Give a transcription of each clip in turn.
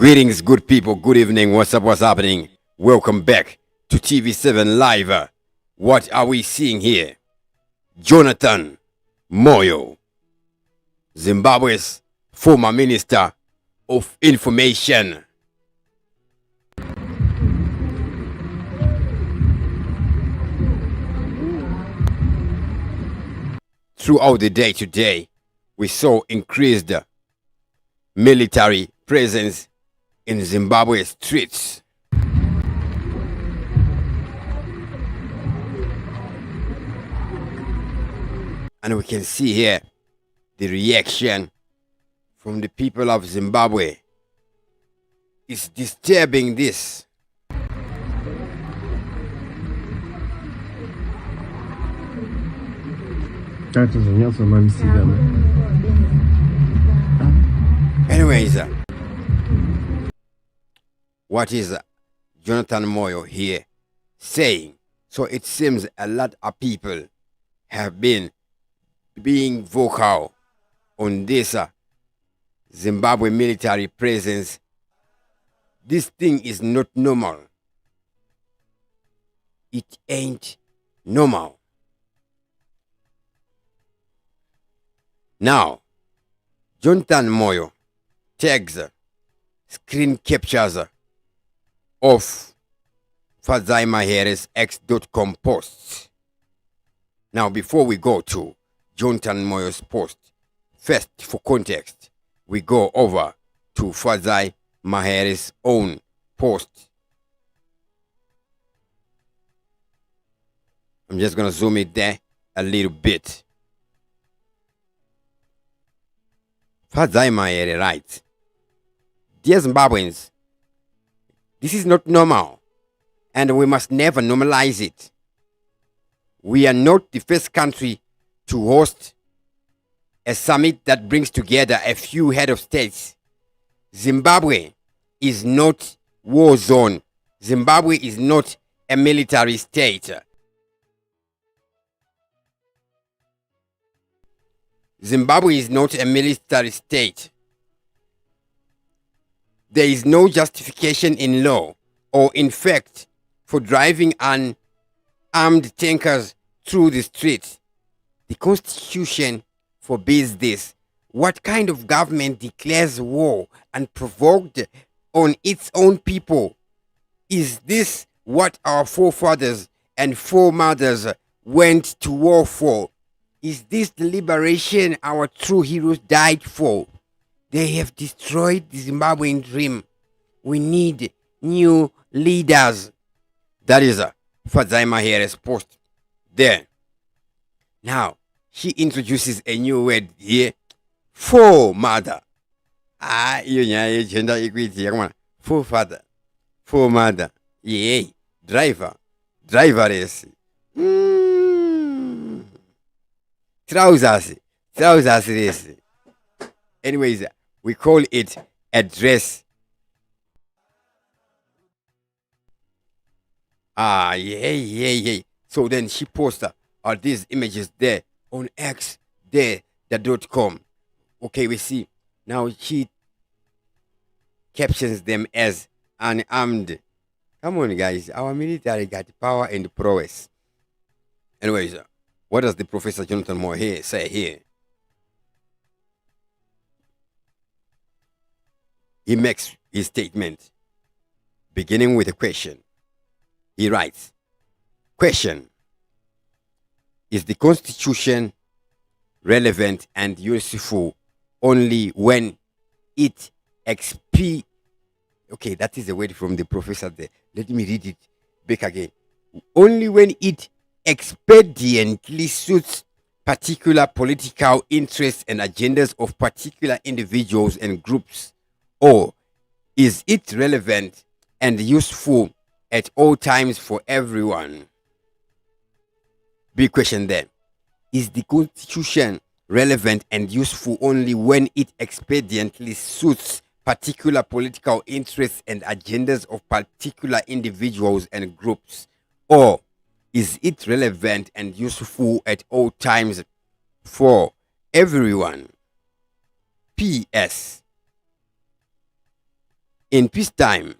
Greetings, good people. Good evening. What's up? What's happening? Welcome back to TV7 Live. What are we seeing here? Jonathan Moyo, Zimbabwe's former Minister of Information. Throughout the day today, we saw increased military presence in Zimbabwe streets. And we can see here the reaction from the people of Zimbabwe. It's disturbing this. Anyways, what is Jonathan Moyo here saying? So it seems a lot of people have been being vocal on this Zimbabwe military presence. This thing is not normal. It ain't normal. Now, Jonathan Moyo tags screen captures of Fadzai Mahere's X.com posts. Now, before we go to Jonathan Moyo's post, first, for context, we go over to Fadzai Mahere's own post. I'm just going to zoom it there a little bit. Fadzai Mahere writes, "Dear Zimbabweans, this is not normal, and we must never normalize it. We are not the first country to host a summit that brings together a few head of states. Zimbabwe is not war zone. Zimbabwe is not a military state. Zimbabwe is not a military state. There is no justification in law or in fact for driving unarmed tankers through the streets. The Constitution forbids this. What kind of government declares war unprovoked on its own people? Is this what our forefathers and foremothers went to war for? Is this the liberation our true heroes died for? They have destroyed the Zimbabwean dream. We need new leaders." That is Fadzai Mahere's post there. Now, she introduces a new word here, forefather. Gender equity. Forefather. Forefather. Yeah. Driver. Driverless. Trousers. Trouserless. Anyways, we call it a dress. Yeah. So then she posts these images there on X, there, the.com. Okay, we see. Now she captions them as unarmed. Come on, guys. Our military got power and prowess. Anyways, what does the Professor Jonathan Mahere say here? He makes his statement beginning with a question. He writes, question: is the Constitution relevant and useful only when it Okay, that is a word from the professor there. Let me read it back again. Only when it expediently suits particular political interests and agendas of particular individuals and groups, or is it relevant and useful at all times for everyone? Big question there. Is the Constitution relevant and useful only when it expediently suits particular political interests and agendas of particular individuals and groups, or is it relevant and useful at all times for everyone? P.S. In peacetime,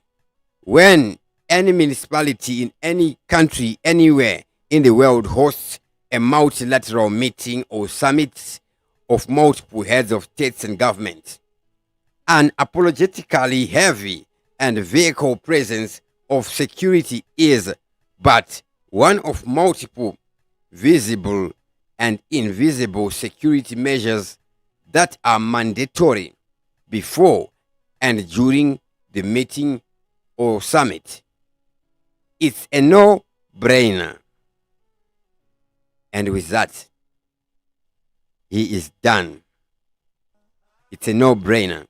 when any municipality in any country anywhere in the world hosts a multilateral meeting or summit of multiple heads of states and governments, an apologetically heavy and vehicle presence of security is but one of multiple visible and invisible security measures that are mandatory before and during the meeting or summit. It's a no-brainer. And with that, he is done. It's a no-brainer.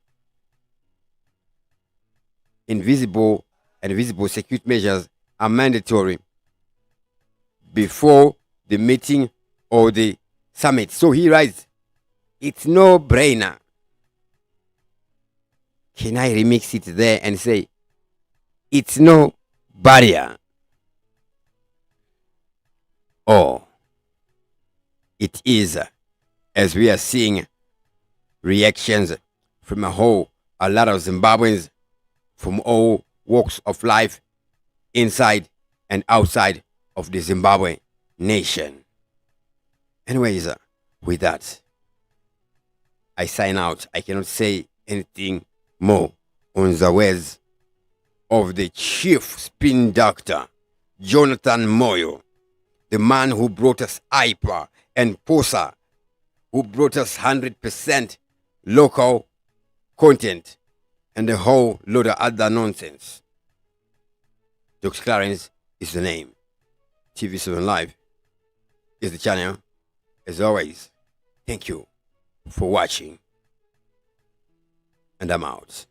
Invisible and visible security measures are mandatory before the meeting or the summit. So he writes, it's no-brainer. Can I remix it there and say, it's no barrier? Or it is, as we are seeing reactions from a lot of Zimbabweans from all walks of life inside and outside of the Zimbabwe nation. Anyways, with that, I sign out. I cannot say anything more on the words of the chief spin doctor, Jonathan Moyo, the man who brought us IPA and POSA, who brought us 100% local content and a whole load of other nonsense. Dr. Clarence is the name. TV7 Live is the channel. As always, thank you for watching. And I'm out.